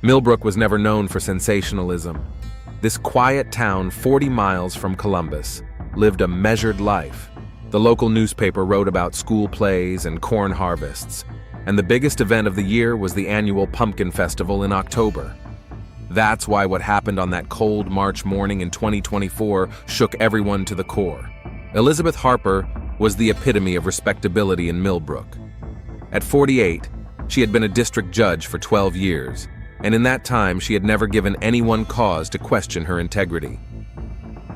Millbrook was never known for sensationalism. This quiet town 40 miles from Columbus lived a measured life. The local newspaper wrote about school plays and corn harvests, and the biggest event of the year was the annual Pumpkin Festival in October. That's why what happened on that cold March morning in 2024 shook everyone to the core. Elizabeth Harper was the epitome of respectability in Millbrook. At 48, she had been a district judge for 12 years, and in that time she had never given anyone cause to question her integrity.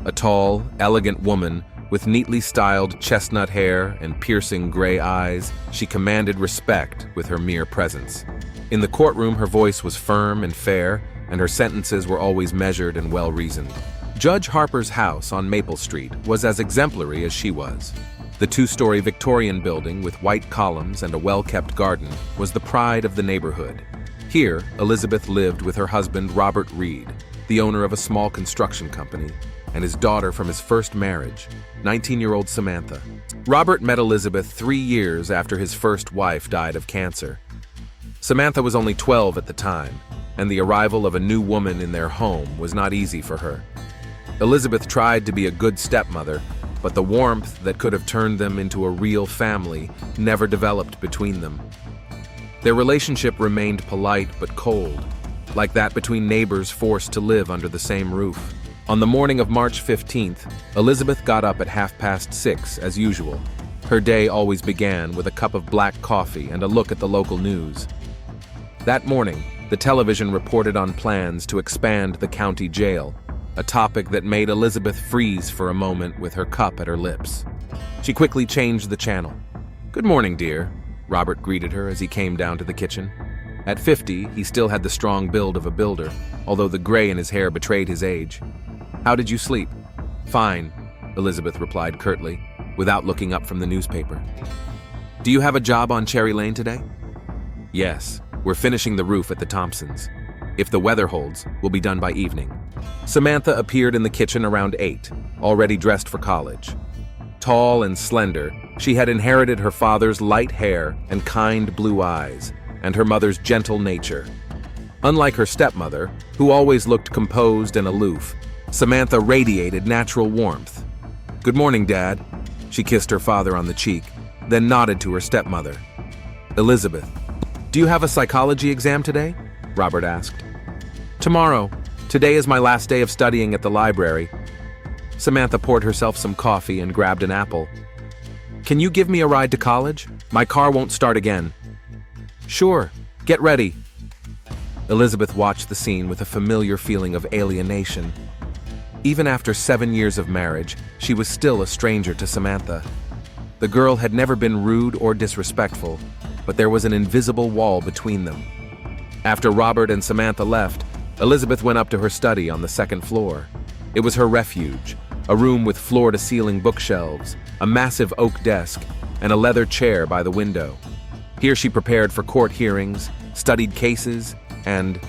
A tall, elegant woman with neatly styled chestnut hair and piercing gray eyes, she commanded respect with her mere presence. In the courtroom, her voice was firm and fair, and her sentences were always measured and well-reasoned. Judge Harper's house on Maple Street was as exemplary as she was. The two-story Victorian building with white columns and a well-kept garden was the pride of the neighborhood. Here, Elizabeth lived with her husband, Robert Reed, the owner of a small construction company, and his daughter from his first marriage, 19-year-old Samantha. Robert met Elizabeth 3 years after his first wife died of cancer. Samantha was only 12 at the time, and the arrival of a new woman in their home was not easy for her. Elizabeth tried to be a good stepmother, but the warmth that could have turned them into a real family never developed between them. Their relationship remained polite but cold, like that between neighbors forced to live under the same roof. On the morning of March 15th, Elizabeth got up at 6:30 as usual. Her day always began with a cup of black coffee and a look at the local news. That morning, the television reported on plans to expand the county jail, a topic that made Elizabeth freeze for a moment with her cup at her lips. She quickly changed the channel. "Good morning, dear," Robert greeted her as he came down to the kitchen. At 50, he still had the strong build of a builder, although the gray in his hair betrayed his age. "How did you sleep?" "Fine," Elizabeth replied curtly, without looking up from the newspaper. "Do you have a job on Cherry Lane today?" "Yes, we're finishing the roof at the Thompsons. If the weather holds, we'll be done by evening." Samantha appeared in the kitchen around 8, already dressed for college. Tall and slender, she had inherited her father's light hair and kind blue eyes, and her mother's gentle nature. Unlike her stepmother, who always looked composed and aloof, Samantha radiated natural warmth. "Good morning, Dad." She kissed her father on the cheek, then nodded to her stepmother. "Elizabeth, do you have a psychology exam today?" Robert asked. "Tomorrow. Today is my last day of studying at the library." Samantha poured herself some coffee and grabbed an apple. "Can you give me a ride to college? My car won't start again." "Sure. Get ready." Elizabeth watched the scene with a familiar feeling of alienation. Even after 7 years of marriage, she was still a stranger to Samantha. The girl had never been rude or disrespectful, but there was an invisible wall between them. After Robert and Samantha left, Elizabeth went up to her study on the second floor. It was her refuge, a room with floor-to-ceiling bookshelves, a massive oak desk, and a leather chair by the window. Here she prepared for court hearings, studied cases, and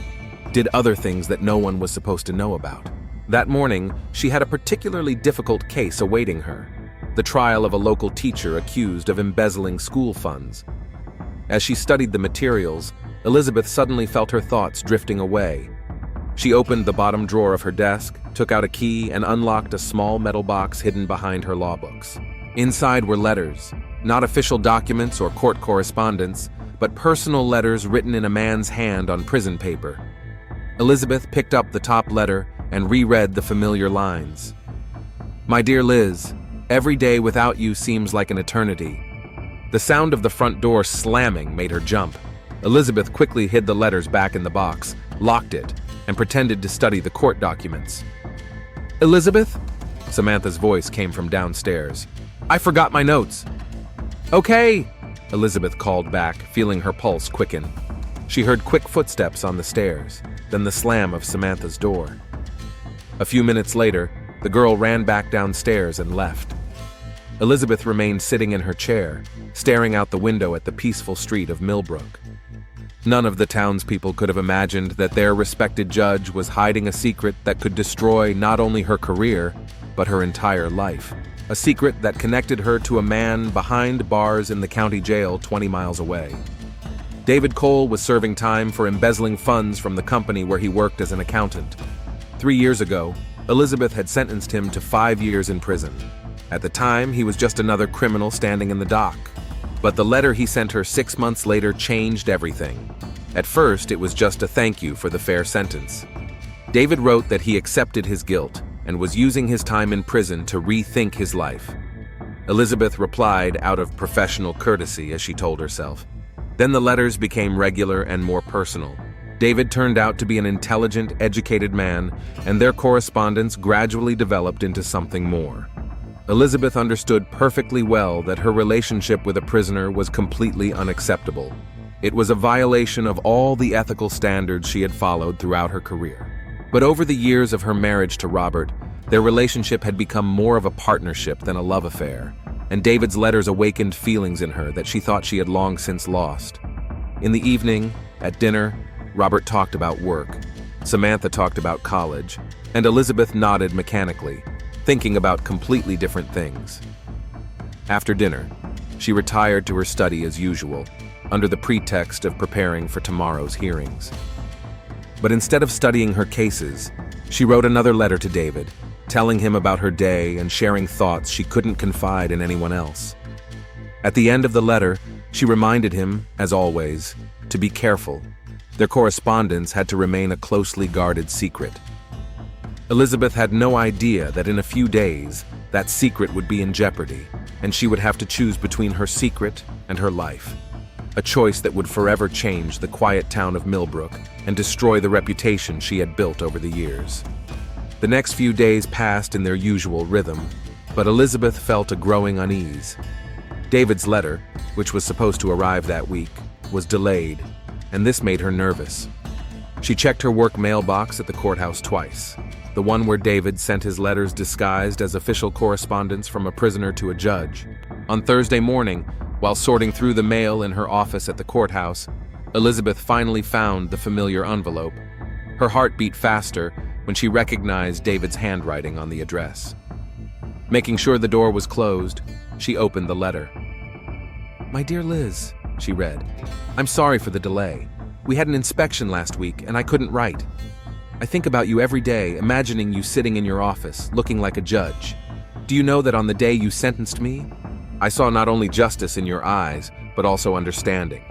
did other things that no one was supposed to know about. That morning, she had a particularly difficult case awaiting her, the trial of a local teacher accused of embezzling school funds. As she studied the materials, Elizabeth suddenly felt her thoughts drifting away. She opened the bottom drawer of her desk, took out a key, and unlocked a small metal box hidden behind her law books. Inside were letters, not official documents or court correspondence, but personal letters written in a man's hand on prison paper. Elizabeth picked up the top letter and reread the familiar lines. "My dear Liz, every day without you seems like an eternity." The sound of the front door slamming made her jump. Elizabeth quickly hid the letters back in the box, locked it, and pretended to study the court documents. "Elizabeth?" Samantha's voice came from downstairs. "I forgot my notes." "Okay," Elizabeth called back, feeling her pulse quicken. She heard quick footsteps on the stairs, then the slam of Samantha's door. A few minutes later, the girl ran back downstairs and left. Elizabeth remained sitting in her chair, staring out the window at the peaceful street of Millbrook. None of the townspeople could have imagined that their respected judge was hiding a secret that could destroy not only her career, but her entire life. A secret that connected her to a man behind bars in the county jail 20 miles away. David Cole was serving time for embezzling funds from the company where he worked as an accountant. 3 years ago, Elizabeth had sentenced him to 5 years in prison. At the time, he was just another criminal standing in the dock. But the letter he sent her 6 months later changed everything. At first, it was just a thank you for the fair sentence. David wrote that he accepted his guilt and was using his time in prison to rethink his life. Elizabeth replied out of professional courtesy, as she told herself. Then the letters became regular and more personal. David turned out to be an intelligent, educated man, and their correspondence gradually developed into something more. Elizabeth understood perfectly well that her relationship with a prisoner was completely unacceptable. It was a violation of all the ethical standards she had followed throughout her career. But over the years of her marriage to Robert, their relationship had become more of a partnership than a love affair, and David's letters awakened feelings in her that she thought she had long since lost. In the evening, at dinner, Robert talked about work, Samantha talked about college, and Elizabeth nodded mechanically, thinking about completely different things. After dinner, she retired to her study as usual, under the pretext of preparing for tomorrow's hearings. But instead of studying her cases, she wrote another letter to David, telling him about her day and sharing thoughts she couldn't confide in anyone else. At the end of the letter, she reminded him, as always, to be careful. Their correspondence had to remain a closely guarded secret. Elizabeth had no idea that in a few days, that secret would be in jeopardy, and she would have to choose between her secret and her life. A choice that would forever change the quiet town of Millbrook and destroy the reputation she had built over the years. The next few days passed in their usual rhythm, but Elizabeth felt a growing unease. David's letter, which was supposed to arrive that week, was delayed, and this made her nervous. She checked her work mailbox at the courthouse twice, the one where David sent his letters disguised as official correspondence from a prisoner to a judge. On Thursday morning, while sorting through the mail in her office at the courthouse, Elizabeth finally found the familiar envelope. Her heart beat faster when she recognized David's handwriting on the address. Making sure the door was closed, she opened the letter. "My dear Liz," she read, "I'm sorry for the delay. We had an inspection last week and I couldn't write. I think about you every day, imagining you sitting in your office, looking like a judge. Do you know that on the day you sentenced me, I saw not only justice in your eyes, but also understanding.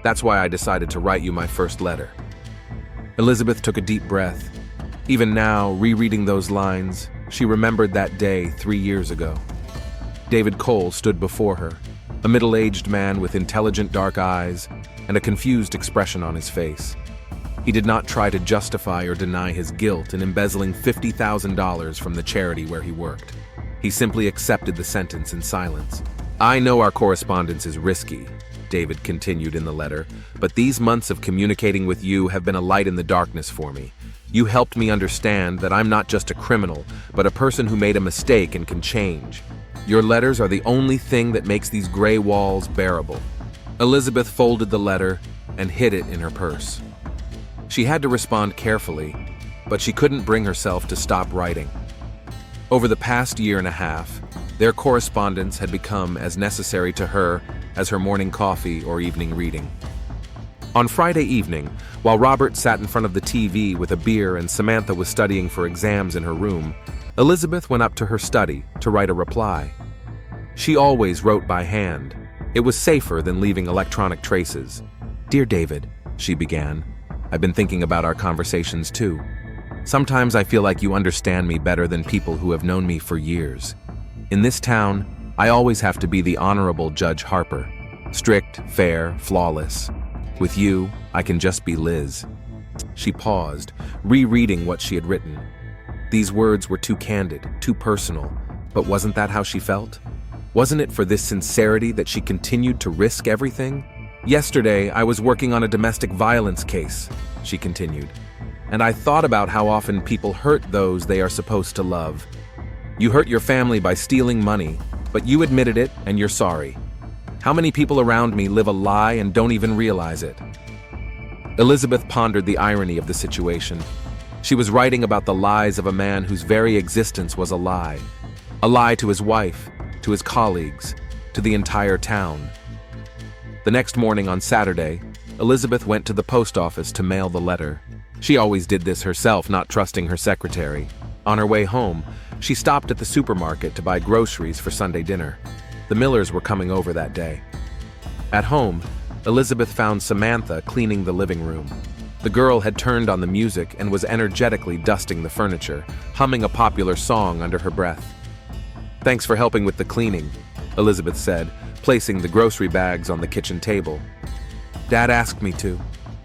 That's why I decided to write you my first letter." Elizabeth took a deep breath. Even now, rereading those lines, she remembered that day 3 years ago. David Cole stood before her, a middle-aged man with intelligent dark eyes and a confused expression on his face. He did not try to justify or deny his guilt in embezzling $50,000 from the charity where he worked. He simply accepted the sentence in silence. "I know our correspondence is risky," David continued in the letter, "but these months of communicating with you have been a light in the darkness for me. You helped me understand that I'm not just a criminal, but a person who made a mistake and can change. Your letters are the only thing that makes these gray walls bearable." Elizabeth folded the letter and hid it in her purse. She had to respond carefully, but she couldn't bring herself to stop writing. Over the past year and a half, their correspondence had become as necessary to her as her morning coffee or evening reading. On Friday evening, while Robert sat in front of the TV with a beer and Samantha was studying for exams in her room, Elizabeth went up to her study to write a reply. She always wrote by hand. It was safer than leaving electronic traces. "Dear David," she began, "I've been thinking about our conversations too. Sometimes I feel like you understand me better than people who have known me for years. In this town, I always have to be the honorable Judge Harper. Strict, fair, flawless. With you, I can just be Liz." She paused, rereading what she had written. These words were too candid, too personal, but wasn't that how she felt? Wasn't it for this sincerity that she continued to risk everything? "Yesterday, I was working on a domestic violence case," she continued, "and I thought about how often people hurt those they are supposed to love. You hurt your family by stealing money, but you admitted it and you're sorry. How many people around me live a lie and don't even realize it?" Elizabeth pondered the irony of the situation. She was writing about the lies of a man whose very existence was a lie to his wife, to his colleagues, to the entire town. The next morning on Saturday, Elizabeth went to the post office to mail the letter. She always did this herself, not trusting her secretary. On her way home, she stopped at the supermarket to buy groceries for Sunday dinner. The Millers were coming over that day. At home, Elizabeth found Samantha cleaning the living room. The girl had turned on the music and was energetically dusting the furniture, humming a popular song under her breath. "Thanks for helping with the cleaning," Elizabeth said, placing the grocery bags on the kitchen table. "Dad asked me to,"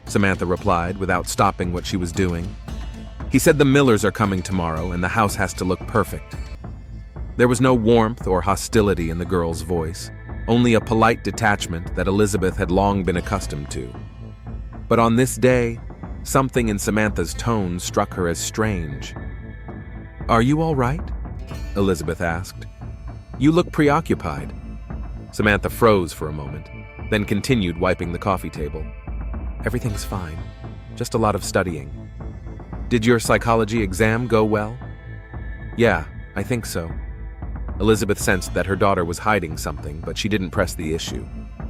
Samantha replied without stopping what she was doing. "He said the Millers are coming tomorrow and the house has to look perfect." There was no warmth or hostility in the girl's voice, only a polite detachment that Elizabeth had long been accustomed to. But on this day, something in Samantha's tone struck her as strange. "Are you all right?" Elizabeth asked. "You look preoccupied." Samantha froze for a moment, then continued wiping the coffee table. "Everything's fine, just a lot of studying." "Did your psychology exam go well?" "Yeah, I think so." Elizabeth sensed that her daughter was hiding something, but she didn't press the issue.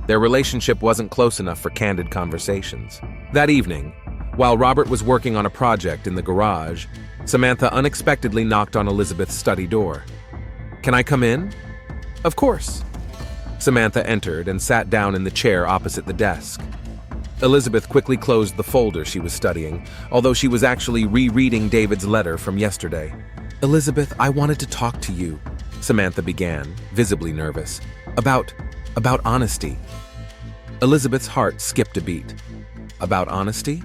Their relationship wasn't close enough for candid conversations. That evening, while Robert was working on a project in the garage, Samantha unexpectedly knocked on Elizabeth's study door. "Can I come in?" "Of course." Samantha entered and sat down in the chair opposite the desk. Elizabeth quickly closed the folder she was studying, although she was actually rereading David's letter from yesterday. "Elizabeth, I wanted to talk to you," Samantha began, visibly nervous. About honesty." Elizabeth's heart skipped a beat. "About honesty?"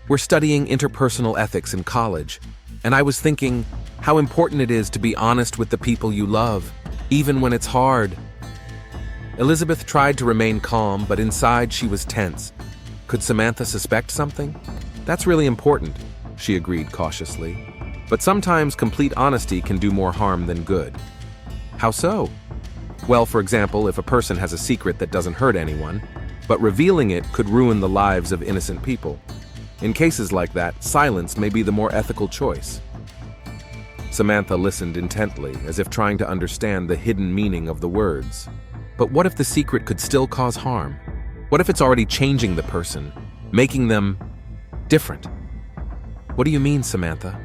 "We're studying interpersonal ethics in college, and I was thinking how important it is to be honest with the people you love, even when it's hard." Elizabeth tried to remain calm, but inside she was tense. Could Samantha suspect something? "That's really important," she agreed cautiously. "But sometimes complete honesty can do more harm than good." "How so?" "Well, for example, if a person has a secret that doesn't hurt anyone, but revealing it could ruin the lives of innocent people. In cases like that, silence may be the more ethical choice." Samantha listened intently, as if trying to understand the hidden meaning of the words. But what if the secret could still cause harm? What if it's already changing the person, making them different? "What do you mean, Samantha?"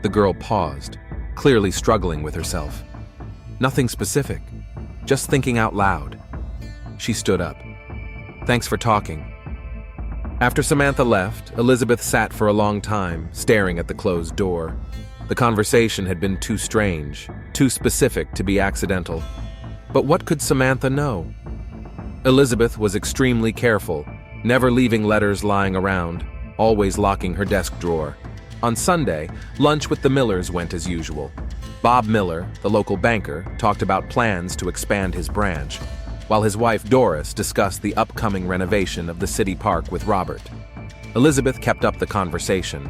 The girl paused, clearly struggling with herself. "Nothing specific, just thinking out loud." She stood up. "Thanks for talking." After Samantha left, Elizabeth sat for a long time, staring at the closed door. The conversation had been too strange, too specific to be accidental. But what could Samantha know? Elizabeth was extremely careful, never leaving letters lying around, always locking her desk drawer. On Sunday, lunch with the Millers went as usual. Bob Miller, the local banker, talked about plans to expand his branch, while his wife Doris discussed the upcoming renovation of the city park with Robert. Elizabeth kept up the conversation,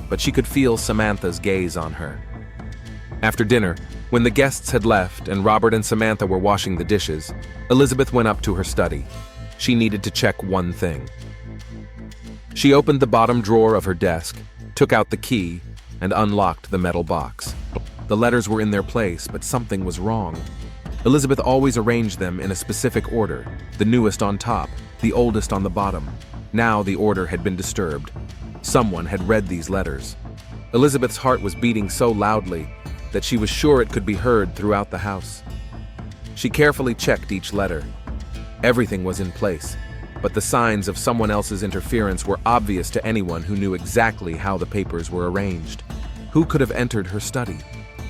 but she could feel Samantha's gaze on her. After dinner, when the guests had left and Robert and Samantha were washing the dishes, Elizabeth went up to her study. She needed to check one thing. She opened the bottom drawer of her desk, took out the key, and unlocked the metal box. The letters were in their place, but something was wrong. Elizabeth always arranged them in a specific order, the newest on top, the oldest on the bottom. Now the order had been disturbed. Someone had read these letters. Elizabeth's heart was beating so loudly that she was sure it could be heard throughout the house. She carefully checked each letter. Everything was in place, but the signs of someone else's interference were obvious to anyone who knew exactly how the papers were arranged. Who could have entered her study?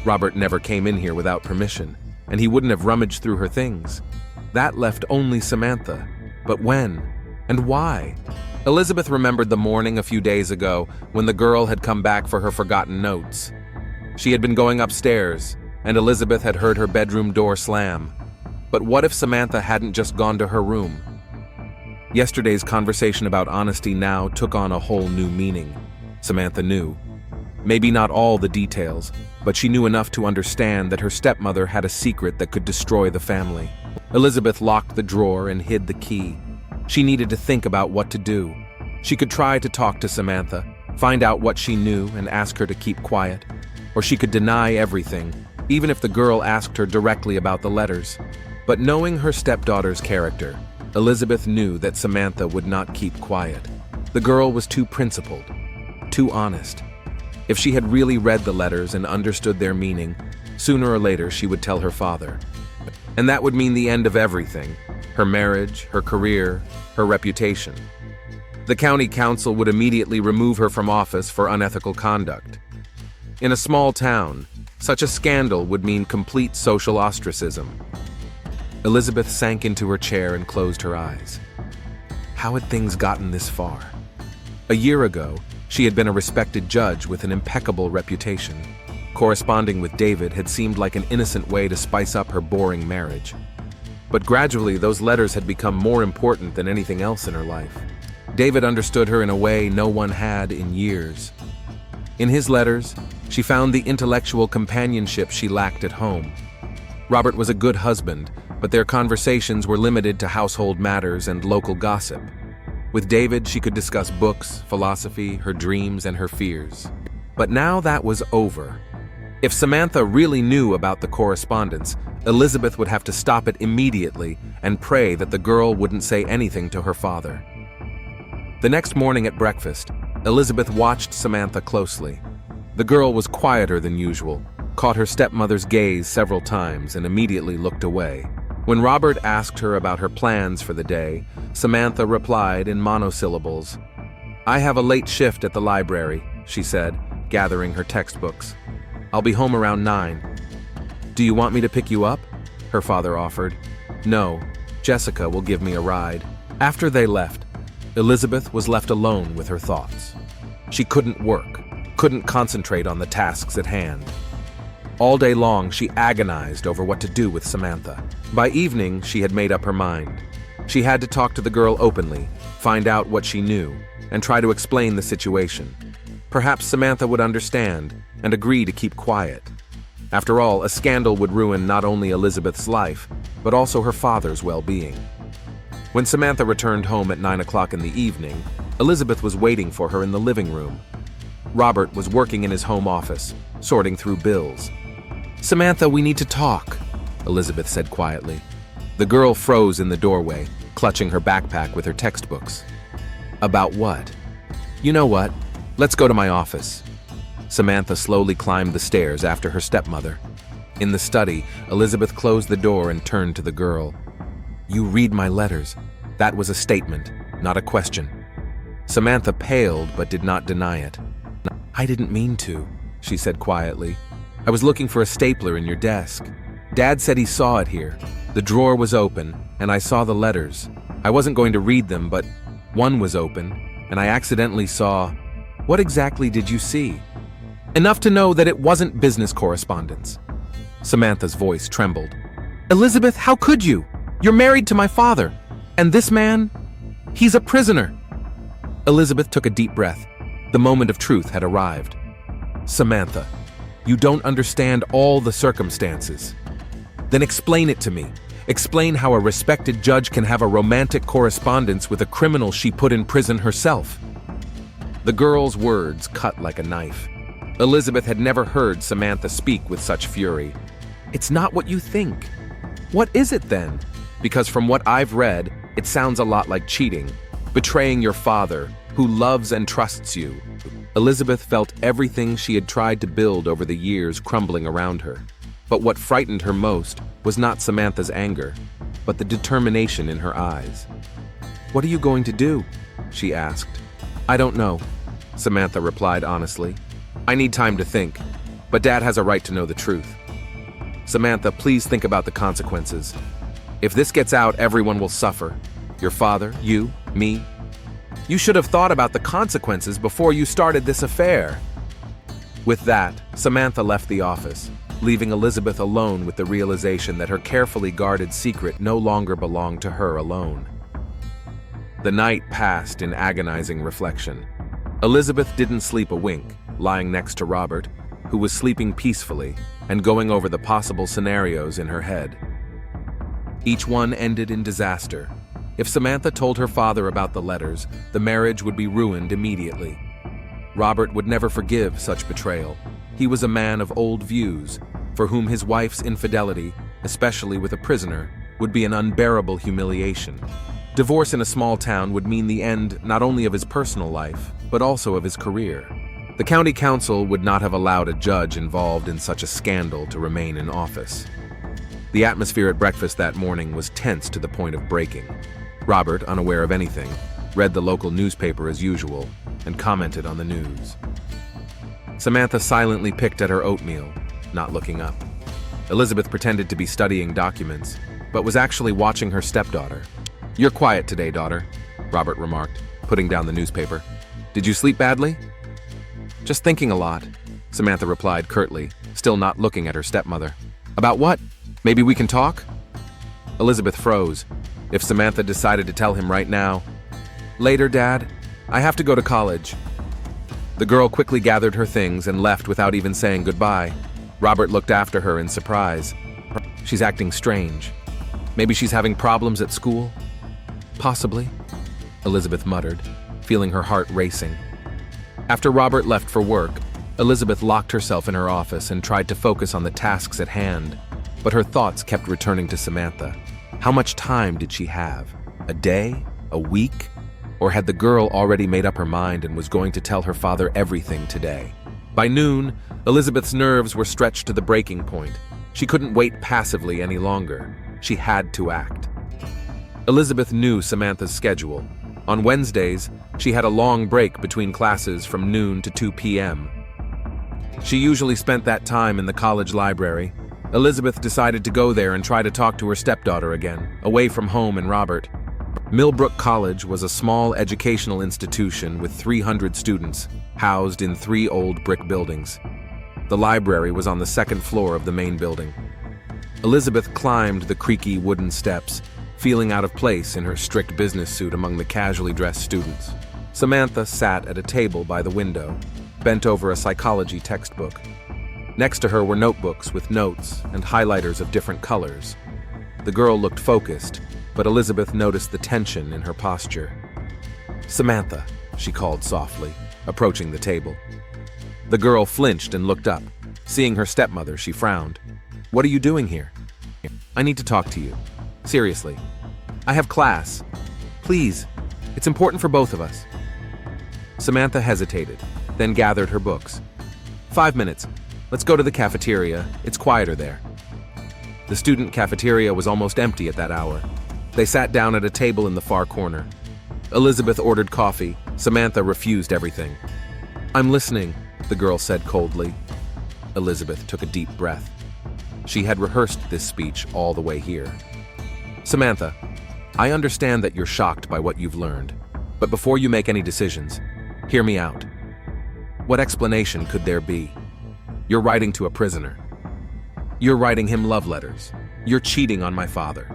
Robert never came in here without permission, and he wouldn't have rummaged through her things. That left only Samantha. But when? And why? Elizabeth remembered the morning a few days ago when the girl had come back for her forgotten notes. She had been going upstairs, and Elizabeth had heard her bedroom door slam. But what if Samantha hadn't just gone to her room? Yesterday's conversation about honesty now took on a whole new meaning. Samantha knew. Maybe not all the details, but she knew enough to understand that her stepmother had a secret that could destroy the family. Elizabeth locked the drawer and hid the key. She needed to think about what to do. She could try to talk to Samantha, find out what she knew and ask her to keep quiet. Or she could deny everything, even if the girl asked her directly about the letters. But knowing her stepdaughter's character, Elizabeth knew that Samantha would not keep quiet. The girl was too principled, too honest. If she had really read the letters and understood their meaning, sooner or later she would tell her father. And that would mean the end of everything: her marriage, her career, her reputation. The county council would immediately remove her from office for unethical conduct. In a small town, such a scandal would mean complete social ostracism. Elizabeth sank into her chair and closed her eyes. How had things gotten this far? A year ago, she had been a respected judge with an impeccable reputation. Corresponding with David had seemed like an innocent way to spice up her boring marriage. But gradually, those letters had become more important than anything else in her life. David understood her in a way no one had in years. In his letters, she found the intellectual companionship she lacked at home. Robert was a good husband, but their conversations were limited to household matters and local gossip. With David, she could discuss books, philosophy, her dreams, and her fears. But now that was over. If Samantha really knew about the correspondence, Elizabeth would have to stop it immediately and pray that the girl wouldn't say anything to her father. The next morning at breakfast, Elizabeth watched Samantha closely. The girl was quieter than usual, caught her stepmother's gaze several times, and immediately looked away. When Robert asked her about her plans for the day, Samantha replied in monosyllables. "I have a late shift at the library," she said, gathering her textbooks. "I'll be home around 9. "Do you want me to pick you up?" her father offered. "No, Jessica will give me a ride." After they left, Elizabeth was left alone with her thoughts. She couldn't work, couldn't concentrate on the tasks at hand. All day long, she agonized over what to do with Samantha. By evening, she had made up her mind. She had to talk to the girl openly, find out what she knew, and try to explain the situation. Perhaps Samantha would understand and agree to keep quiet. After all, a scandal would ruin not only Elizabeth's life, but also her father's well-being. When Samantha returned home at 9 o'clock in the evening, Elizabeth was waiting for her in the living room. Robert was working in his home office, sorting through bills. "Samantha, we need to talk," Elizabeth said quietly. The girl froze in the doorway, clutching her backpack with her textbooks. "About what?" "You know what? Let's go to my office." Samantha slowly climbed the stairs after her stepmother. In the study, Elizabeth closed the door and turned to the girl. "You read my letters." That was a statement, not a question. Samantha paled but did not deny it. "I didn't mean to," she said quietly. "I was looking for a stapler in your desk. Dad said he saw it here. The drawer was open, and I saw the letters. I wasn't going to read them, but one was open, and I accidentally saw—" "What exactly did you see?" "Enough to know that it wasn't business correspondence." Samantha's voice trembled. "Elizabeth, how could you? You're married to my father, and this man, he's a prisoner." Elizabeth took a deep breath. The moment of truth had arrived. "Samantha, you don't understand all the circumstances." "Then explain it to me. Explain how a respected judge can have a romantic correspondence with a criminal she put in prison herself." The girl's words cut like a knife. Elizabeth had never heard Samantha speak with such fury. "It's not what you think." "What is it then?" "Because from what I've read, it sounds a lot like cheating, betraying your father, who loves and trusts you." Elizabeth felt everything she had tried to build over the years crumbling around her. But what frightened her most was not Samantha's anger, but the determination in her eyes. "What are you going to do?" she asked. "I don't know," Samantha replied honestly. "I need time to think, but Dad has a right to know the truth." "Samantha, please think about the consequences. If this gets out, everyone will suffer. Your father, you, me. You should have thought about the consequences before you started this affair." With that, Samantha left the office, leaving Elizabeth alone with the realization that her carefully guarded secret no longer belonged to her alone. The night passed in agonizing reflection. Elizabeth didn't sleep a wink, lying next to Robert, who was sleeping peacefully and going over the possible scenarios in her head. Each one ended in disaster. If Samantha told her father about the letters, the marriage would be ruined immediately. Robert would never forgive such betrayal. He was a man of old views, for whom his wife's infidelity, especially with a prisoner, would be an unbearable humiliation. Divorce in a small town would mean the end not only of his personal life, but also of his career. The county council would not have allowed a judge involved in such a scandal to remain in office. The atmosphere at breakfast that morning was tense to the point of breaking. Robert, unaware of anything, read the local newspaper as usual and commented on the news. Samantha silently picked at her oatmeal, not looking up. Elizabeth pretended to be studying documents, but was actually watching her stepdaughter. "You're quiet today, daughter," Robert remarked, putting down the newspaper. "Did you sleep badly?" "Just thinking a lot," Samantha replied curtly, still not looking at her stepmother. "About what? Maybe we can talk?" Elizabeth froze. If Samantha decided to tell him right now, "Later, Dad. I have to go to college." The girl quickly gathered her things and left without even saying goodbye. Robert looked after her in surprise. She's acting strange. Maybe she's having problems at school? Possibly, Elizabeth muttered, feeling her heart racing. After Robert left for work, Elizabeth locked herself in her office and tried to focus on the tasks at hand, but her thoughts kept returning to Samantha. How much time did she have? A day? A week? Or had the girl already made up her mind and was going to tell her father everything today? By noon, Elizabeth's nerves were stretched to the breaking point. She couldn't wait passively any longer. She had to act. Elizabeth knew Samantha's schedule. On Wednesdays, she had a long break between classes from noon to 2 p.m. She usually spent that time in the college library. Elizabeth decided to go there and try to talk to her stepdaughter again, away from home and Robert. Millbrook College was a small educational institution with 300 students, housed in 3 old brick buildings. The library was on the second floor of the main building. Elizabeth climbed the creaky wooden steps, feeling out of place in her strict business suit among the casually dressed students. Samantha sat at a table by the window, bent over a psychology textbook. Next to her were notebooks with notes and highlighters of different colors. The girl looked focused, but Elizabeth noticed the tension in her posture. "Samantha," she called softly, approaching the table. The girl flinched and looked up. Seeing her stepmother, she frowned. "What are you doing here?" "I need to talk to you. Seriously. I have class. Please, it's important for both of us." Samantha hesitated, then gathered her books. "5 minutes. Let's go to the cafeteria. It's quieter there." The student cafeteria was almost empty at that hour. They sat down at a table in the far corner. Elizabeth ordered coffee. Samantha refused everything. "I'm listening," the girl said coldly. Elizabeth took a deep breath. She had rehearsed this speech all the way here. "Samantha, I understand that you're shocked by what you've learned, but before you make any decisions, hear me out. What explanation could there be? You're writing to a prisoner. You're writing him love letters. You're cheating on my father.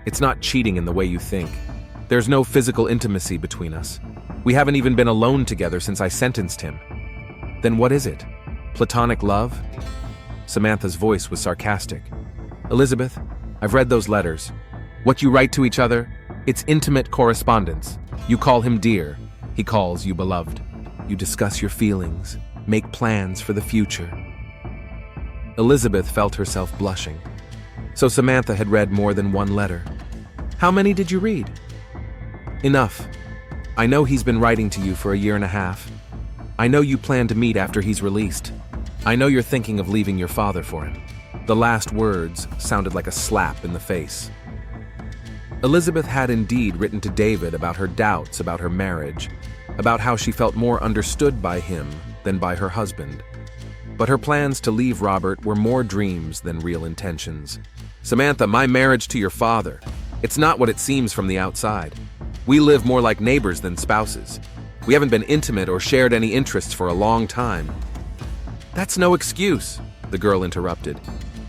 It's not cheating in the way you think. There's no physical intimacy between us. We haven't even been alone together since I sentenced him. Then what is it? Platonic love?" Samantha's voice was sarcastic. "Elizabeth, I've read those letters. What you write to each other, it's intimate correspondence. You call him dear. He calls you beloved. You discuss your feelings, make plans for the future." Elizabeth felt herself blushing. So Samantha had read more than one letter. "How many did you read?" "Enough. I know he's been writing to you for 1.5 years. I know you plan to meet after he's released. I know you're thinking of leaving your father for him." The last words sounded like a slap in the face. Elizabeth had indeed written to David about her doubts about her marriage, about how she felt more understood by him than by her husband. But her plans to leave Robert were more dreams than real intentions. "Samantha, my marriage to your father, it's not what it seems from the outside. We live more like neighbors than spouses. We haven't been intimate or shared any interests for a long time." "That's no excuse," the girl interrupted.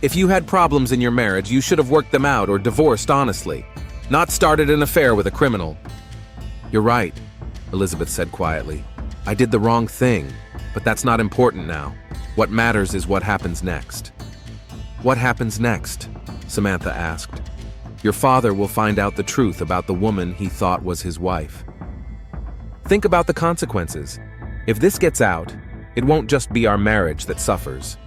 "If you had problems in your marriage, you should have worked them out or divorced honestly, not started an affair with a criminal." "You're right," Elizabeth said quietly. "I did the wrong thing, but that's not important now. What matters is what happens next." "What happens next?" Samantha asked. "Your father will find out the truth about the woman he thought was his wife. Think about the consequences. If this gets out, it won't just be our marriage that suffers.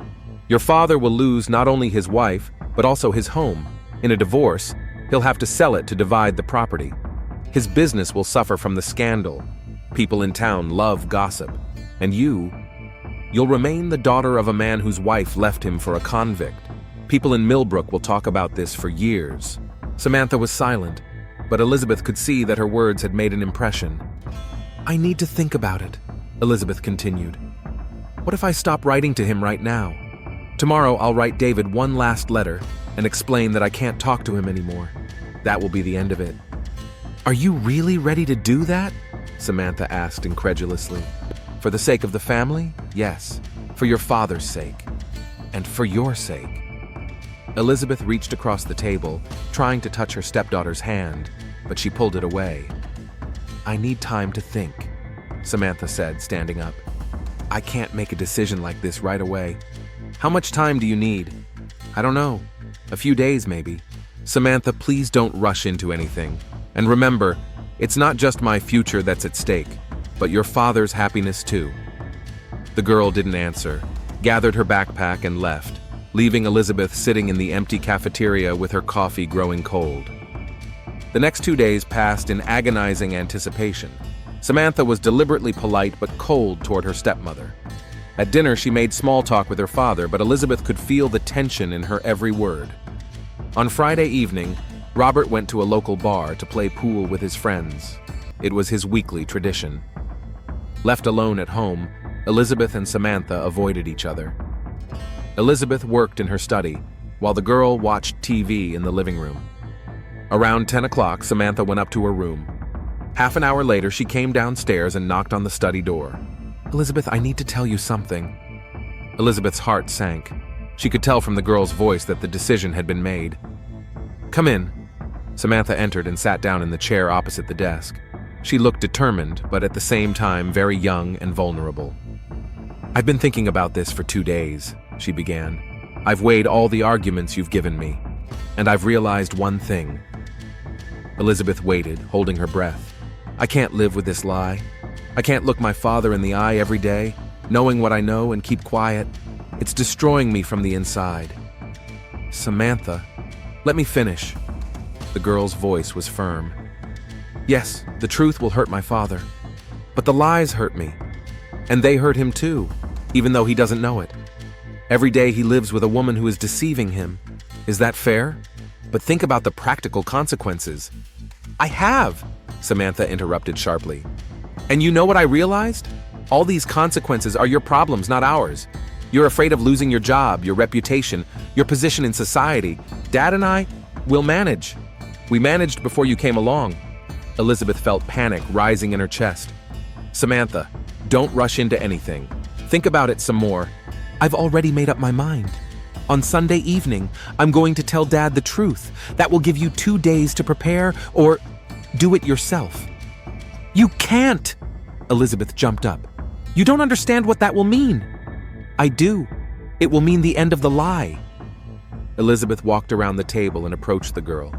Your father will lose not only his wife, but also his home. In a divorce, he'll have to sell it to divide the property. His business will suffer from the scandal. People in town love gossip. And you'll remain the daughter of a man whose wife left him for a convict. People in Millbrook will talk about this for years." Samantha was silent, but Elizabeth could see that her words had made an impression. "I need to think about it," Elizabeth continued. "What if I stop writing to him right now? Tomorrow I'll write David one last letter and explain that I can't talk to him anymore. That will be the end of it." "Are you really ready to do that?" Samantha asked incredulously. "For the sake of the family? Yes. For your father's sake. And for your sake." Elizabeth reached across the table, trying to touch her stepdaughter's hand, but she pulled it away. "I need time to think," Samantha said, standing up. "I can't make a decision like this right away." "How much time do you need?" "I don't know. A few days, maybe." "Samantha, please don't rush into anything. And remember, it's not just my future that's at stake, but your father's happiness too." The girl didn't answer, gathered her backpack and left, leaving Elizabeth sitting in the empty cafeteria with her coffee growing cold. The next 2 days passed in agonizing anticipation. Samantha was deliberately polite but cold toward her stepmother. At dinner, she made small talk with her father, but Elizabeth could feel the tension in her every word. On Friday evening, Robert went to a local bar to play pool with his friends. It was his weekly tradition. Left alone at home, Elizabeth and Samantha avoided each other. Elizabeth worked in her study, while the girl watched TV in the living room. Around 10 o'clock, Samantha went up to her room. Half an hour later, she came downstairs and knocked on the study door. "Elizabeth, I need to tell you something." Elizabeth's heart sank. She could tell from the girl's voice that the decision had been made. "Come in." Samantha entered and sat down in the chair opposite the desk. She looked determined, but at the same time very young and vulnerable. "I've been thinking about this for 2 days," she began. "I've weighed all the arguments you've given me, and I've realized one thing." Elizabeth waited, holding her breath. "I can't live with this lie. I can't look my father in the eye every day, knowing what I know and keep quiet. It's destroying me from the inside." "Samantha, let me finish." The girl's voice was firm. "Yes, the truth will hurt my father, but the lies hurt me. And they hurt him too, even though he doesn't know it. Every day he lives with a woman who is deceiving him. Is that fair? But think about the practical consequences." "I have," Samantha interrupted sharply. "And you know what I realized? All these consequences are your problems, not ours. You're afraid of losing your job, your reputation, your position in society. Dad and I will manage. We managed before you came along." Elizabeth felt panic rising in her chest. "Samantha, don't rush into anything. Think about it some more." "I've already made up my mind. On Sunday evening, I'm going to tell Dad the truth. That will give you 2 days to prepare, or do it yourself." "You can't!" Elizabeth jumped up. "You don't understand what that will mean." "I do. It will mean the end of the lie." Elizabeth walked around the table and approached the girl.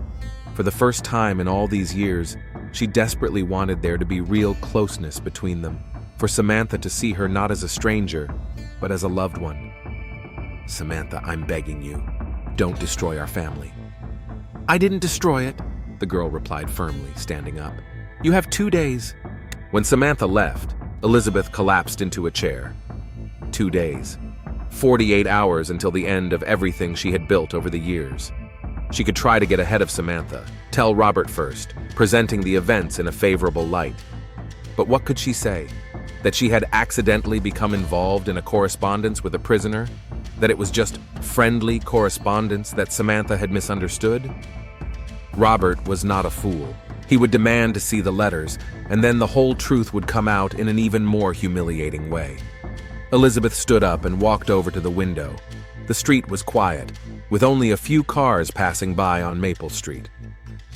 For the first time in all these years, she desperately wanted there to be real closeness between them, for Samantha to see her not as a stranger, but as a loved one. "Samantha, I'm begging you, don't destroy our family." "I didn't destroy it," the girl replied firmly, standing up. "You have 2 days." When Samantha left, Elizabeth collapsed into a chair. 2 days. 48 hours until the end of everything she had built over the years. She could try to get ahead of Samantha, tell Robert first, presenting the events in a favorable light. But what could she say? That she had accidentally become involved in a correspondence with a prisoner? That it was just friendly correspondence that Samantha had misunderstood? Robert was not a fool. He would demand to see the letters, and then the whole truth would come out in an even more humiliating way. Elizabeth stood up and walked over to the window. The street was quiet, with only a few cars passing by on Maple Street.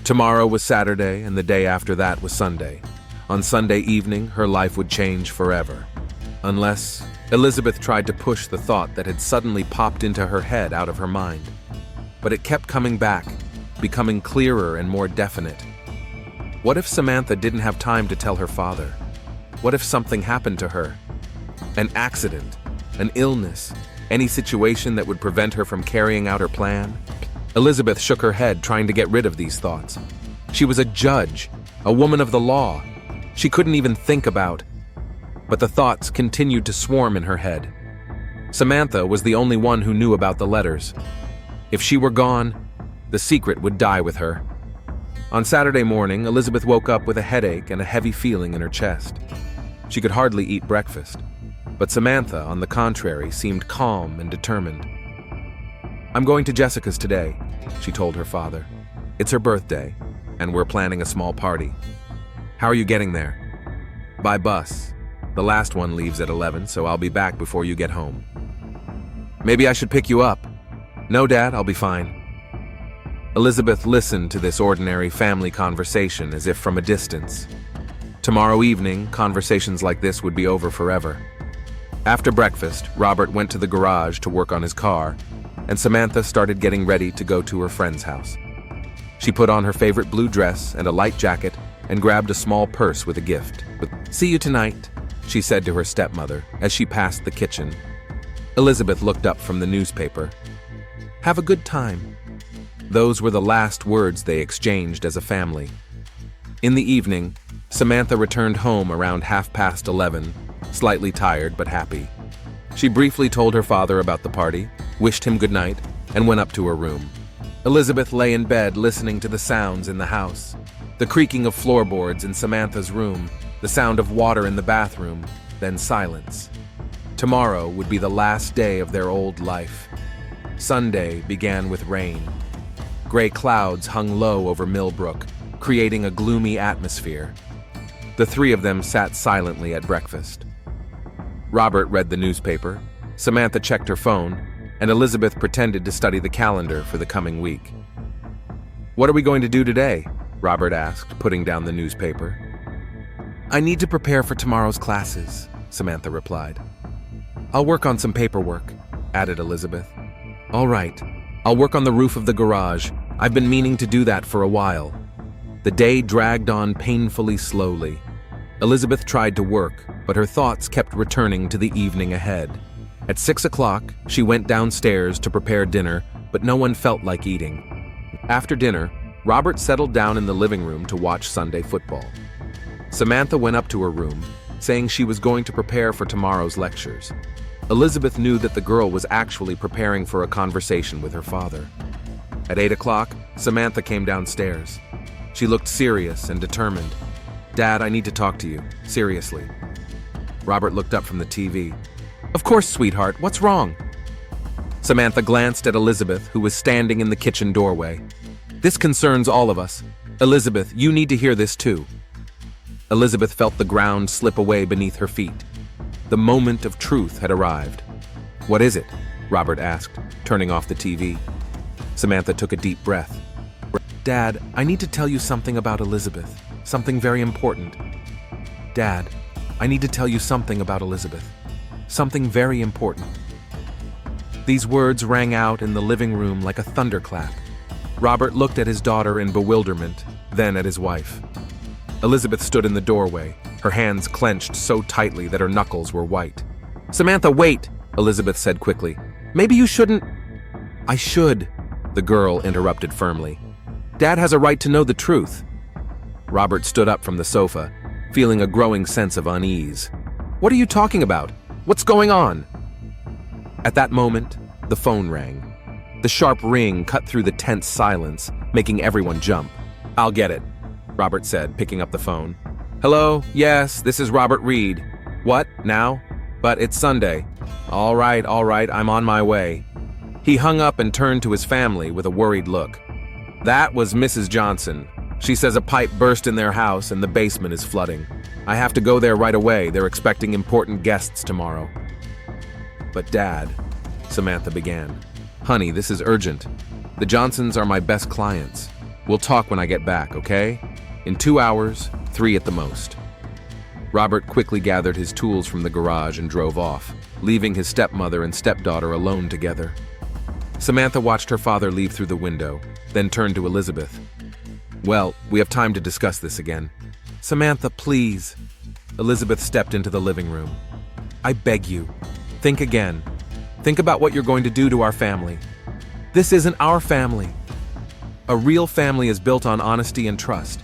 Tomorrow was Saturday, and the day after that was Sunday. On Sunday evening, her life would change forever. Unless Elizabeth tried to push the thought that had suddenly popped into her head out of her mind. But it kept coming back, becoming clearer and more definite. What if Samantha didn't have time to tell her father? What if something happened to her? An accident, an illness, any situation that would prevent her from carrying out her plan? Elizabeth shook her head, trying to get rid of these thoughts. She was a judge, a woman of the law. She couldn't even think about. But the thoughts continued to swarm in her head. Samantha was the only one who knew about the letters. If she were gone, the secret would die with her. On Saturday morning, Elizabeth woke up with a headache and a heavy feeling in her chest. She could hardly eat breakfast, but Samantha, on the contrary, seemed calm and determined. "I'm going to Jessica's today," she told her father. "It's her birthday, and we're planning a small party." "How are you getting there?" "By bus. The last one leaves at 11, so I'll be back before you get home." "Maybe I should pick you up." "No, Dad, I'll be fine." Elizabeth listened to this ordinary family conversation as if from a distance. Tomorrow evening, conversations like this would be over forever. After breakfast, Robert went to the garage to work on his car, and Samantha started getting ready to go to her friend's house. She put on her favorite blue dress and a light jacket and grabbed a small purse with a gift. "See you tonight," she said to her stepmother as she passed the kitchen. Elizabeth looked up from the newspaper. "Have a good time." Those were the last words they exchanged as a family. In the evening, Samantha returned home around 11:30, slightly tired but happy. She briefly told her father about the party, wished him good night, and went up to her room. Elizabeth lay in bed listening to the sounds in the house. The creaking of floorboards in Samantha's room, the sound of water in the bathroom, then silence. Tomorrow would be the last day of their old life. Sunday began with rain. Gray clouds hung low over Millbrook, creating a gloomy atmosphere. The three of them sat silently at breakfast. Robert read the newspaper, Samantha checked her phone, and Elizabeth pretended to study the calendar for the coming week. "What are we going to do today?" Robert asked, putting down the newspaper. "I need to prepare for tomorrow's classes," Samantha replied. "I'll work on some paperwork," added Elizabeth. "All right. I'll work on the roof of the garage. I've been meaning to do that for a while." The day dragged on painfully slowly. Elizabeth tried to work, but her thoughts kept returning to the evening ahead. At 6 o'clock, she went downstairs to prepare dinner, but no one felt like eating. After dinner, Robert settled down in the living room to watch Sunday football. Samantha went up to her room, saying she was going to prepare for tomorrow's lectures. Elizabeth knew that the girl was actually preparing for a conversation with her father. At 8 o'clock, Samantha came downstairs. She looked serious and determined. "Dad, I need to talk to you, seriously." Robert looked up from the TV. "Of course, sweetheart, what's wrong?" Samantha glanced at Elizabeth, who was standing in the kitchen doorway. "This concerns all of us. Elizabeth, you need to hear this too." Elizabeth felt the ground slip away beneath her feet. The moment of truth had arrived. "What is it?" Robert asked, turning off the TV. Samantha took a deep breath. "Dad, I need to tell you something about Elizabeth. Something very important." "Dad, I need to tell you something about Elizabeth. Something very important." These words rang out in the living room like a thunderclap. Robert looked at his daughter in bewilderment, then at his wife. Elizabeth stood in the doorway, her hands clenched so tightly that her knuckles were white. "Samantha, wait," Elizabeth said quickly. "Maybe you shouldn't—" "I should," the girl interrupted firmly. "Dad has a right to know the truth." Robert stood up from the sofa, feeling a growing sense of unease. "What are you talking about? What's going on?" At that moment, the phone rang. The sharp ring cut through the tense silence, making everyone jump. "I'll get it," Robert said, picking up the phone. "Hello? Yes, this is Robert Reed." "What? Now? But it's Sunday." All right, I'm on my way." He hung up and turned to his family with a worried look. "That was Mrs. Johnson. She says a pipe burst in their house and the basement is flooding. I have to go there right away. They're expecting important guests tomorrow." "But Dad," Samantha began. "Honey, this is urgent. The Johnsons are my best clients. We'll talk when I get back, okay? In 2 hours, 3 at the most." Robert quickly gathered his tools from the garage and drove off, leaving his stepmother and stepdaughter alone together. Samantha watched her father leave through the window, then turned to Elizabeth. "Well, we have time to discuss this again." "Samantha, please." Elizabeth stepped into the living room. "I beg you, think again. Think about what you're going to do to our family. This isn't our family. A real family is built on honesty and trust.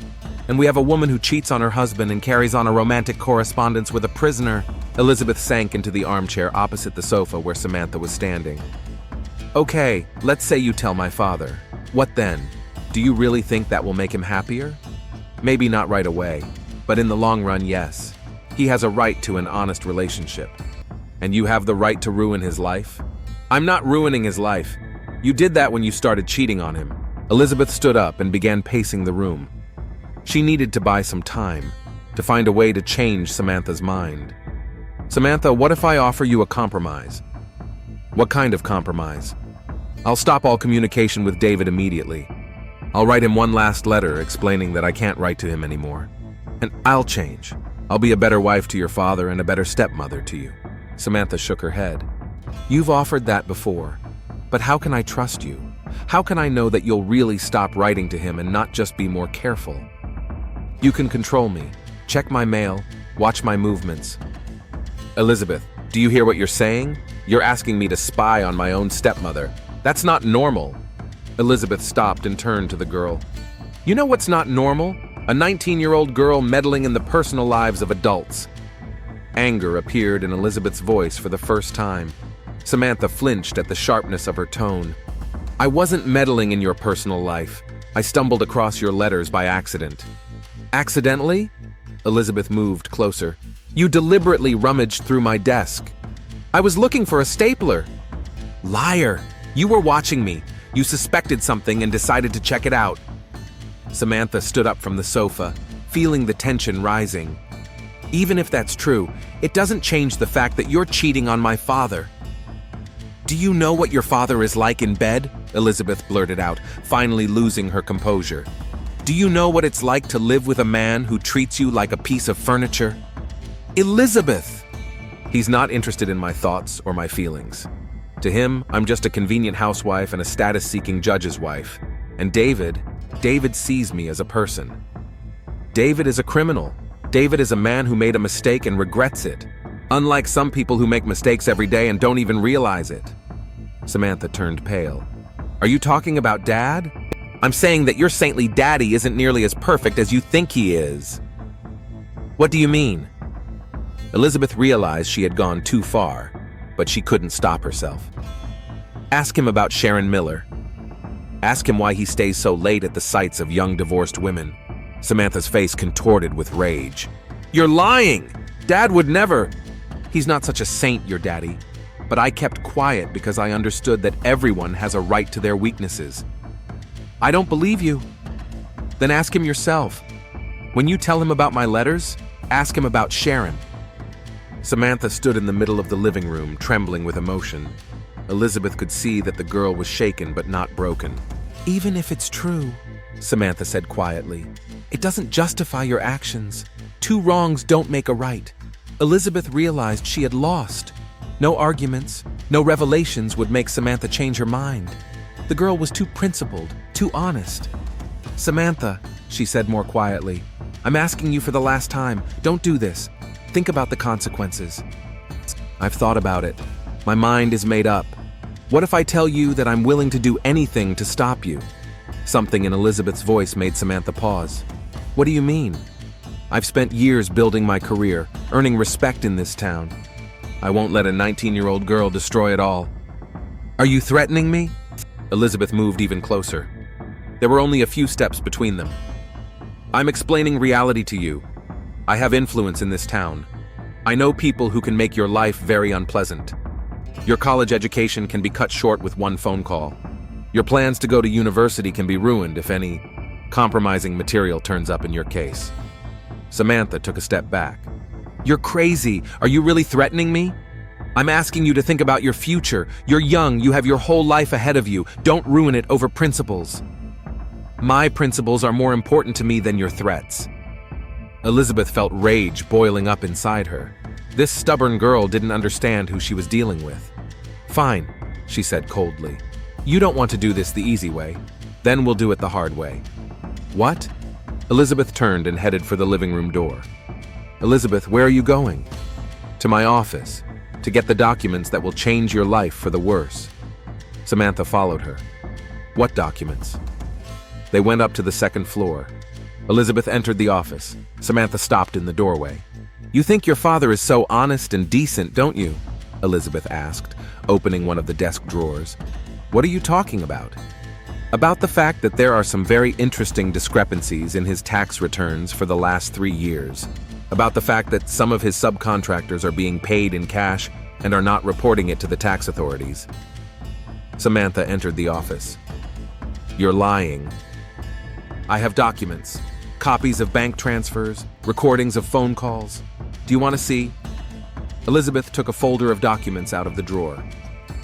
And we have a woman who cheats on her husband and carries on a romantic correspondence with a prisoner. Elizabeth sank into the armchair opposite the sofa where Samantha was standing. Okay, let's say you tell my father. What then? Do you really think that will make him happier? Maybe not right away, but in the long run, yes. He has a right to an honest relationship. And you have the right to ruin his life? I'm not ruining his life. You did that when you started cheating on him. Elizabeth stood up and began pacing the room. She needed to buy some time, to find a way to change Samantha's mind. Samantha, what if I offer you a compromise? What kind of compromise? I'll stop all communication with David immediately. I'll write him one last letter explaining that I can't write to him anymore. And I'll change. I'll be a better wife to your father and a better stepmother to you. Samantha shook her head. You've offered that before, but how can I trust you? How can I know that you'll really stop writing to him and not just be more careful? You can control me, check my mail, watch my movements. Elizabeth, do you hear what you're saying? You're asking me to spy on my own stepmother. That's not normal. Elizabeth stopped and turned to the girl. You know what's not normal? A 19-year-old girl meddling in the personal lives of adults. Anger appeared in Elizabeth's voice for the first time. Samantha flinched at the sharpness of her tone. I wasn't meddling in your personal life. I stumbled across your letters by accident. Accidentally? Elizabeth moved closer. You deliberately rummaged through my desk. I was looking for a stapler. Liar! You were watching me. You suspected something and decided to check it out. Samantha stood up from the sofa, feeling the tension rising. Even if that's true, it doesn't change the fact that you're cheating on my father. Do you know what your father is like in bed? Elizabeth blurted out, finally losing her composure. Do you know what it's like to live with a man who treats you like a piece of furniture? Elizabeth! He's not interested in my thoughts or my feelings. To him, I'm just a convenient housewife and a status-seeking judge's wife. And David sees me as a person. David is a criminal. David is a man who made a mistake and regrets it. Unlike some people who make mistakes every day and don't even realize it. Samantha turned pale. Are you talking about Dad? I'm saying that your saintly daddy isn't nearly as perfect as you think he is. What do you mean? Elizabeth realized she had gone too far, but she couldn't stop herself. Ask him about Sharon Miller. Ask him why he stays so late at the sites of young divorced women. Samantha's face contorted with rage. You're lying! Dad would never. He's not such a saint, your daddy. But I kept quiet because I understood that everyone has a right to their weaknesses. I don't believe you. Then ask him yourself. When you tell him about my letters, ask him about Sharon. Samantha stood in the middle of the living room, trembling with emotion. Elizabeth could see that the girl was shaken but not broken. Even if it's true, Samantha said quietly, it doesn't justify your actions. Two wrongs don't make a right. Elizabeth realized she had lost. No arguments, no revelations would make Samantha change her mind. The girl was too principled, too honest. Samantha, she said more quietly, I'm asking you for the last time, don't do this. Think about the consequences. I've thought about it. My mind is made up. What if I tell you that I'm willing to do anything to stop you? Something in Elizabeth's voice made Samantha pause. What do you mean? I've spent years building my career, earning respect in this town. I won't let a 19-year-old girl destroy it all. Are you threatening me? Elizabeth moved even closer. There were only a few steps between them. I'm explaining reality to you. I have influence in this town. I know people who can make your life very unpleasant. Your college education can be cut short with one phone call. Your plans to go to university can be ruined if any compromising material turns up in your case. Samantha took a step back. You're crazy. Are you really threatening me? I'm asking you to think about your future. You're young. You have your whole life ahead of you. Don't ruin it over principles. My principles are more important to me than your threats. Elizabeth felt rage boiling up inside her. This stubborn girl didn't understand who she was dealing with. Fine, she said coldly. You don't want to do this the easy way. Then we'll do it the hard way. What? Elizabeth turned and headed for the living room door. Elizabeth, where are you going? To my office, to get the documents that will change your life for the worse. Samantha followed her. What documents? They went up to the second floor. Elizabeth entered the office. Samantha stopped in the doorway. "You think your father is so honest and decent, don't you?" Elizabeth asked, opening one of the desk drawers. "What are you talking about?" "About the fact that there are some very interesting discrepancies in his tax returns for the last 3 years. About the fact that some of his subcontractors are being paid in cash and are not reporting it to the tax authorities." Samantha entered the office. "You're lying." "I have documents, copies of bank transfers, recordings of phone calls. Do you want to see?" Elizabeth took a folder of documents out of the drawer.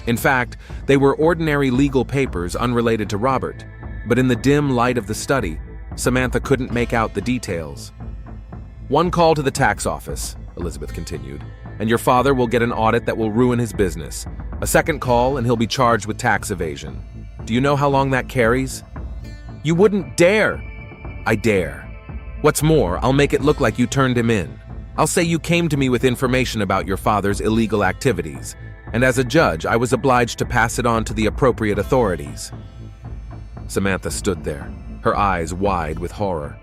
In fact, they were ordinary legal papers unrelated to Robert, but in the dim light of the study, Samantha couldn't make out the details. "One call to the tax office," Elizabeth continued, "and your father will get an audit that will ruin his business. A second call and he'll be charged with tax evasion. Do you know how long that carries?" "You wouldn't dare." "I dare. What's more, I'll make it look like you turned him in. I'll say you came to me with information about your father's illegal activities, and as a judge, I was obliged to pass it on to the appropriate authorities." Samantha stood there, her eyes wide with horror.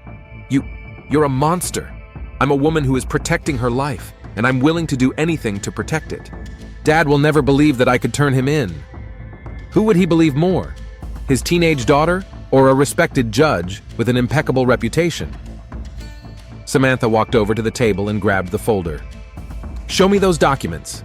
You're a monster. I'm a woman who is protecting her life, and I'm willing to do anything to protect it. Dad will never believe that I could turn him in. Who would he believe more? His teenage daughter, or a respected judge with an impeccable reputation? Samantha walked over to the table and grabbed the folder. "Show me those documents."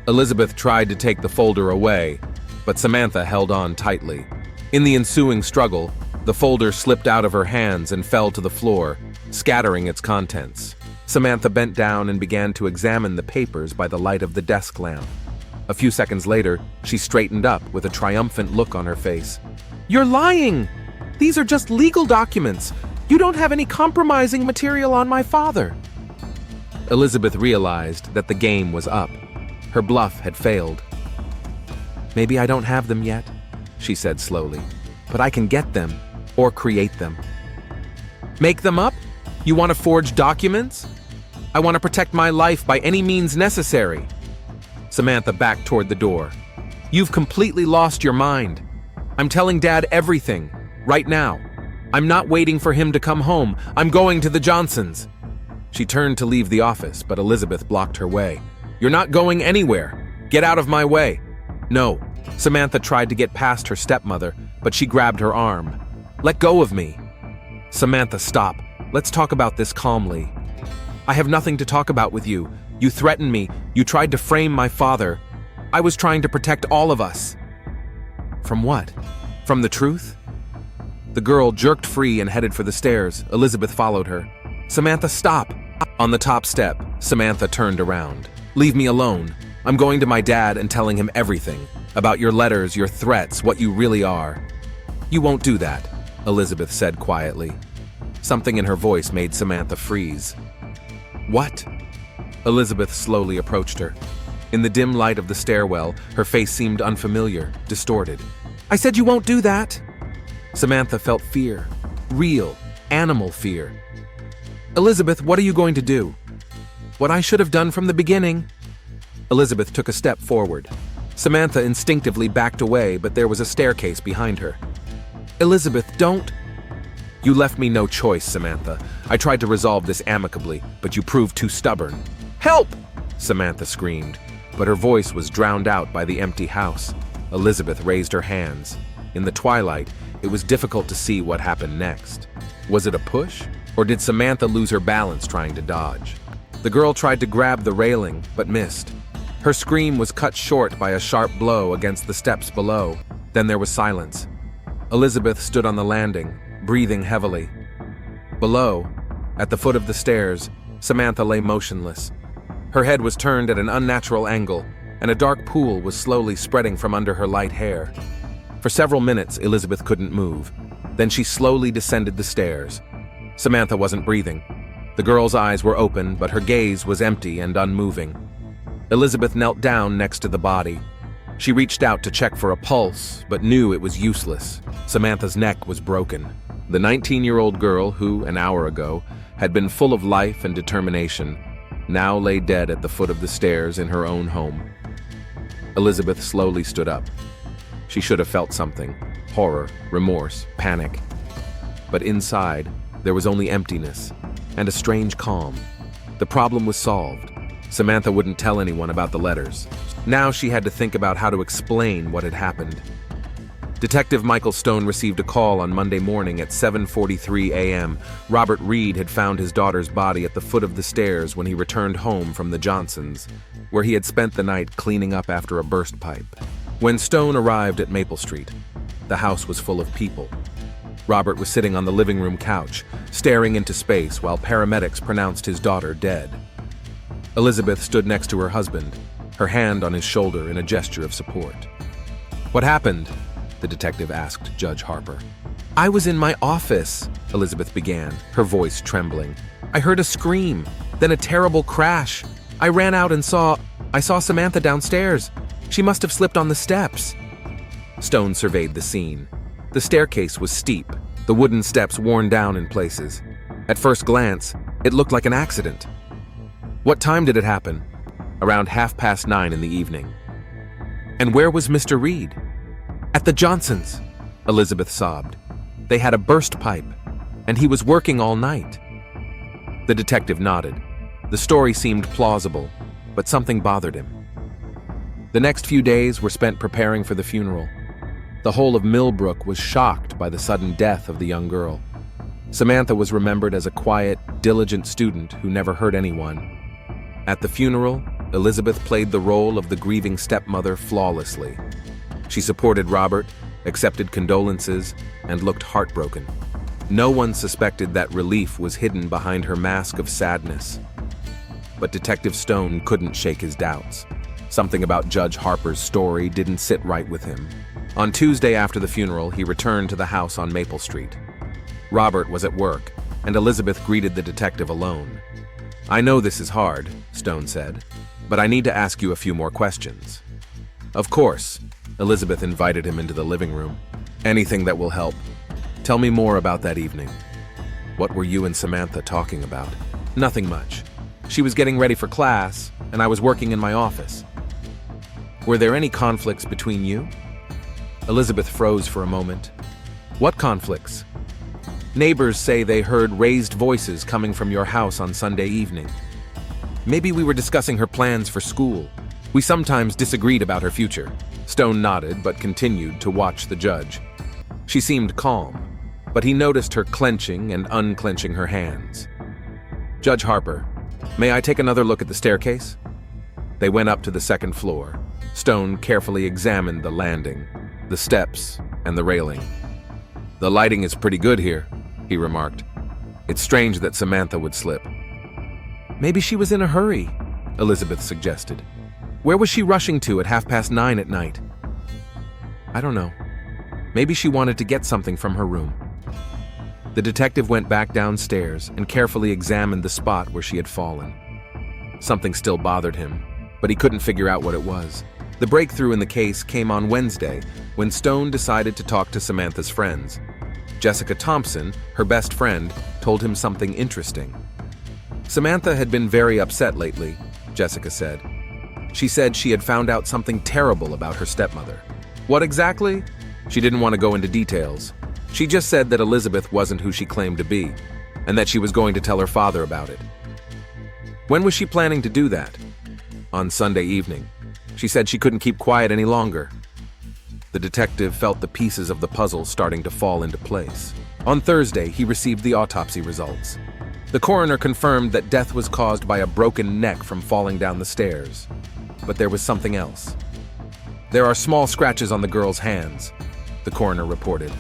Elizabeth tried to take the folder away, but Samantha held on tightly. In the ensuing struggle, the folder slipped out of her hands and fell to the floor, scattering its contents. Samantha bent down and began to examine the papers by the light of the desk lamp. A few seconds later, she straightened up with a triumphant look on her face. "You're lying! These are just legal documents. You don't have any compromising material on my father." Elizabeth realized that the game was up. Her bluff had failed. "Maybe I don't have them yet," she said slowly, "but I can get them, or create them." "Make them up? You want to forge documents?" "I want to protect my life by any means necessary." Samantha backed toward the door. "You've completely lost your mind. I'm telling Dad everything, right now. I'm not waiting for him to come home. I'm going to the Johnsons." She turned to leave the office, but Elizabeth blocked her way. "You're not going anywhere. Get out of my way." "No." Samantha tried to get past her stepmother, but she grabbed her arm. "Let go of me." "Samantha, stop. Let's talk about this calmly." "I have nothing to talk about with you. You threatened me. You tried to frame my father. I was trying to protect all of us." "From what? From the truth?" The girl jerked free and headed for the stairs. Elizabeth followed her. "Samantha, stop!" On the top step, Samantha turned around. "Leave me alone. I'm going to my dad and telling him everything. About your letters, your threats, what you really are." "You won't do that," Elizabeth said quietly. Something in her voice made Samantha freeze. "What?" Elizabeth slowly approached her. In the dim light of the stairwell, her face seemed unfamiliar, distorted. "I said you won't do that!" Samantha felt fear. Real, animal fear. "Elizabeth, what are you going to do?" "What I should have done from the beginning." Elizabeth took a step forward. Samantha instinctively backed away, but there was a staircase behind her. "Elizabeth, don't..." "You left me no choice, Samantha. I tried to resolve this amicably, but you proved too stubborn." "Help!" Samantha screamed, but her voice was drowned out by the empty house. Elizabeth raised her hands. In the twilight, it was difficult to see what happened next. Was it a push, or did Samantha lose her balance trying to dodge? The girl tried to grab the railing, but missed. Her scream was cut short by a sharp blow against the steps below. Then there was silence. Elizabeth stood on the landing, breathing heavily. Below, at the foot of the stairs, Samantha lay motionless. Her head was turned at an unnatural angle, and a dark pool was slowly spreading from under her light hair. For several minutes, Elizabeth couldn't move. Then she slowly descended the stairs. Samantha wasn't breathing. The girl's eyes were open, but her gaze was empty and unmoving. Elizabeth knelt down next to the body. She reached out to check for a pulse, but knew it was useless. Samantha's neck was broken. The 19-year-old girl who, an hour ago, had been full of life and determination, now lay dead at the foot of the stairs in her own home. Elizabeth slowly stood up. She should have felt something: horror, remorse, panic. But inside, There was only emptiness and a strange calm. The problem was solved. Samantha wouldn't tell anyone about the letters. Now she had to think about how to explain what had happened. Detective Michael Stone received a call on Monday morning at 7:43 a.m. Robert Reed had found his daughter's body at the foot of the stairs when he returned home from the Johnsons, where he had spent the night cleaning up after a burst pipe. When Stone arrived at Maple Street, the house was full of people. Robert was sitting on the living room couch, staring into space while paramedics pronounced his daughter dead. Elizabeth stood next to her husband, her hand on his shoulder in a gesture of support. "What happened?" the detective asked Judge Harper. "I was in my office," Elizabeth began, her voice trembling. "I heard a scream, then a terrible crash. I ran out and saw Samantha downstairs. She must have slipped on the steps." Stone surveyed the scene. The staircase was steep, the wooden steps worn down in places. At first glance, it looked like an accident. "What time did it happen?" "Around 9:30 in the evening." "And where was Mr. Reed?" "At the Johnsons'," Elizabeth sobbed. "They had a burst pipe, and he was working all night." The detective nodded. The story seemed plausible, but something bothered him. The next few days were spent preparing for the funeral. The whole of Millbrook was shocked by the sudden death of the young girl. Samantha was remembered as a quiet, diligent student who never hurt anyone. At the funeral, Elizabeth played the role of the grieving stepmother flawlessly. She supported Robert, accepted condolences, and looked heartbroken. No one suspected that relief was hidden behind her mask of sadness. But Detective Stone couldn't shake his doubts. Something about Judge Harper's story didn't sit right with him. On Tuesday after the funeral, he returned to the house on Maple Street. Robert was at work, and Elizabeth greeted the detective alone. "I know this is hard," Stone said, "but I need to ask you a few more questions." "Of course," Elizabeth invited him into the living room. "Anything that will help. Tell me more about that evening. What were you and Samantha talking about?" "Nothing much. She was getting ready for class, and I was working in my office." "Were there any conflicts between you?" Elizabeth froze for a moment. "What conflicts?" "Neighbors say they heard raised voices coming from your house on Sunday evening." "Maybe we were discussing her plans for school. We sometimes disagreed about her future." Stone nodded but continued to watch the judge. She seemed calm, but he noticed her clenching and unclenching her hands. "Judge Harper, may I take another look at the staircase?" They went up to the second floor. Stone carefully examined the landing, the steps, and the railing. "The lighting is pretty good here," he remarked. "It's strange that Samantha would slip." "Maybe she was in a hurry," Elizabeth suggested. "Where was she rushing to at 9:30 at night?" "I don't know. Maybe she wanted to get something from her room." The detective went back downstairs and carefully examined the spot where she had fallen. Something still bothered him, but he couldn't figure out what it was. The breakthrough in the case came on Wednesday when Stone decided to talk to Samantha's friends. Jessica Thompson, her best friend, told him something interesting. "Samantha had been very upset lately," Jessica said. "She said she had found out something terrible about her stepmother." "What exactly?" She didn't want to go into details. She just said that Elizabeth wasn't who she claimed to be, and that she was going to tell her father about it. "When was she planning to do that?" "On Sunday evening. She said she couldn't keep quiet any longer." The detective felt the pieces of the puzzle starting to fall into place. On Thursday, he received the autopsy results. The coroner confirmed that death was caused by a broken neck from falling down the stairs. But there was something else. "There are small scratches on the girl's hands," the coroner reported.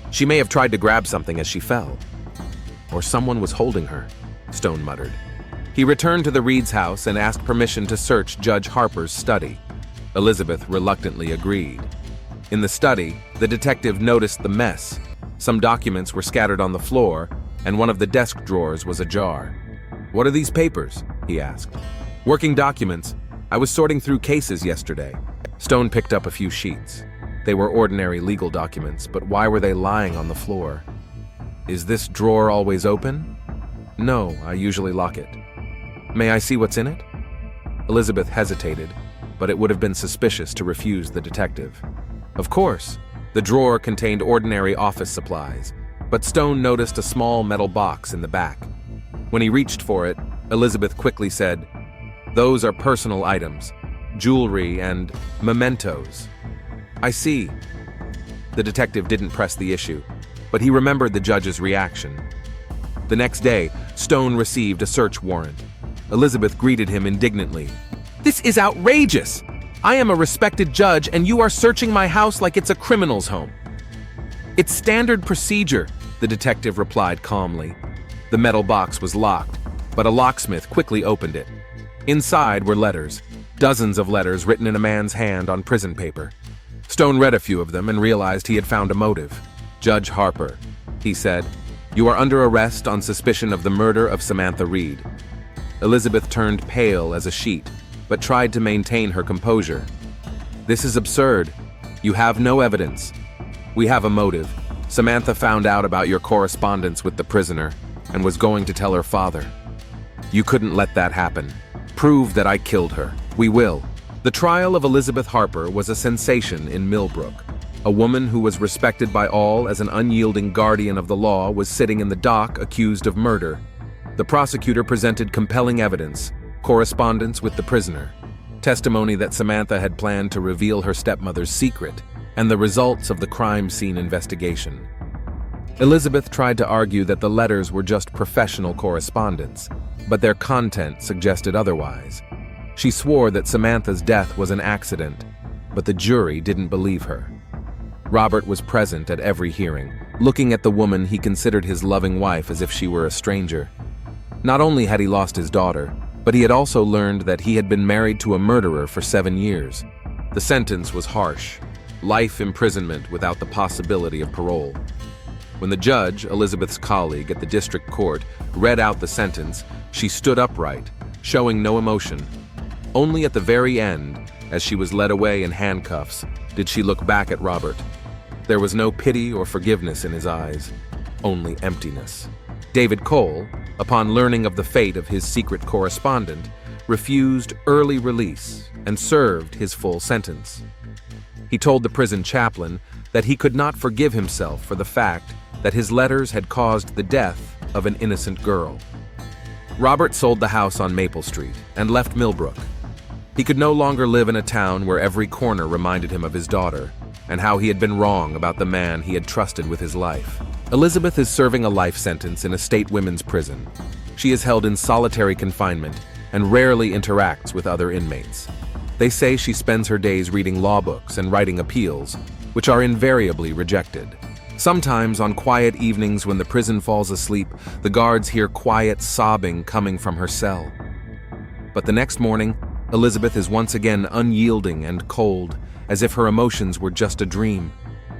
"She may have tried to grab something as she fell." "Or someone was holding her," Stone muttered. He returned to the Reed's house and asked permission to search Judge Harper's study. Elizabeth reluctantly agreed. In the study, the detective noticed the mess. Some documents were scattered on the floor, and one of the desk drawers was ajar. "What are these papers?" he asked. "Working documents. I was sorting through cases yesterday." Stone picked up a few sheets. They were ordinary legal documents, but why were they lying on the floor? "Is this drawer always open?" "No, I usually lock it." "May I see what's in it?" Elizabeth hesitated, but it would have been suspicious to refuse the detective. Of course. The drawer contained ordinary office supplies: but Stone noticed a small metal box in the back. When he reached for it, Elizabeth quickly said, "Those are personal items, jewelry and mementos." "I see." The detective didn't press the issue, but he remembered the judge's reaction. The next day, Stone received a search warrant. Elizabeth greeted him indignantly. "This is outrageous! I am a respected judge and you are searching my house like it's a criminal's home." "It's standard procedure," the detective replied calmly. The metal box was locked, but a locksmith quickly opened it. Inside were letters, dozens of letters written in a man's hand on prison paper. Stone read a few of them and realized he had found a motive. "Judge Harper," he said, "you are under arrest on suspicion of the murder of Samantha Reed." Elizabeth turned pale as a sheet, but tried to maintain her composure. "This is absurd. You have no evidence." "We have a motive. Samantha found out about your correspondence with the prisoner and was going to tell her father. You couldn't let that happen. Prove that I killed her. We will." The trial of Elizabeth Harper was a sensation in Millbrook. A woman who was respected by all as an unyielding guardian of the law was sitting in the dock accused of murder. The prosecutor presented compelling evidence, correspondence with the prisoner, testimony that Samantha had planned to reveal her stepmother's secret, and the results of the crime scene investigation. Elizabeth tried to argue that the letters were just professional correspondence, but their content suggested otherwise. She swore that Samantha's death was an accident, but the jury didn't believe her. Robert was present at every hearing, looking at the woman he considered his loving wife as if she were a stranger. Not only had he lost his daughter, but he had also learned that he had been married to a murderer for 7 years. The sentence was harsh, life imprisonment without the possibility of parole. When the judge, Elizabeth's colleague at the district court, read out the sentence, she stood upright, showing no emotion. Only at the very end, as she was led away in handcuffs, did she look back at Robert. There was no pity or forgiveness in his eyes, only emptiness. David Cole, upon learning of the fate of his secret correspondent, refused early release and served his full sentence. He told the prison chaplain that he could not forgive himself for the fact that his letters had caused the death of an innocent girl. Robert sold the house on Maple Street and left Millbrook. He could no longer live in a town where every corner reminded him of his daughter and how he had been wrong about the man he had trusted with his life. Elizabeth is serving a life sentence in a state women's prison. She is held in solitary confinement and rarely interacts with other inmates. They say she spends her days reading law books and writing appeals, which are invariably rejected. Sometimes on quiet evenings when the prison falls asleep, the guards hear quiet sobbing coming from her cell. But the next morning, Elizabeth is once again unyielding and cold, as if her emotions were just a dream.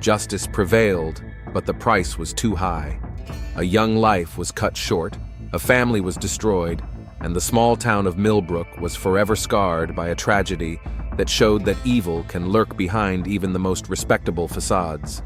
Justice prevailed, but the price was too high. A young life was cut short, a family was destroyed, and the small town of Millbrook was forever scarred by a tragedy that showed that evil can lurk behind even the most respectable facades.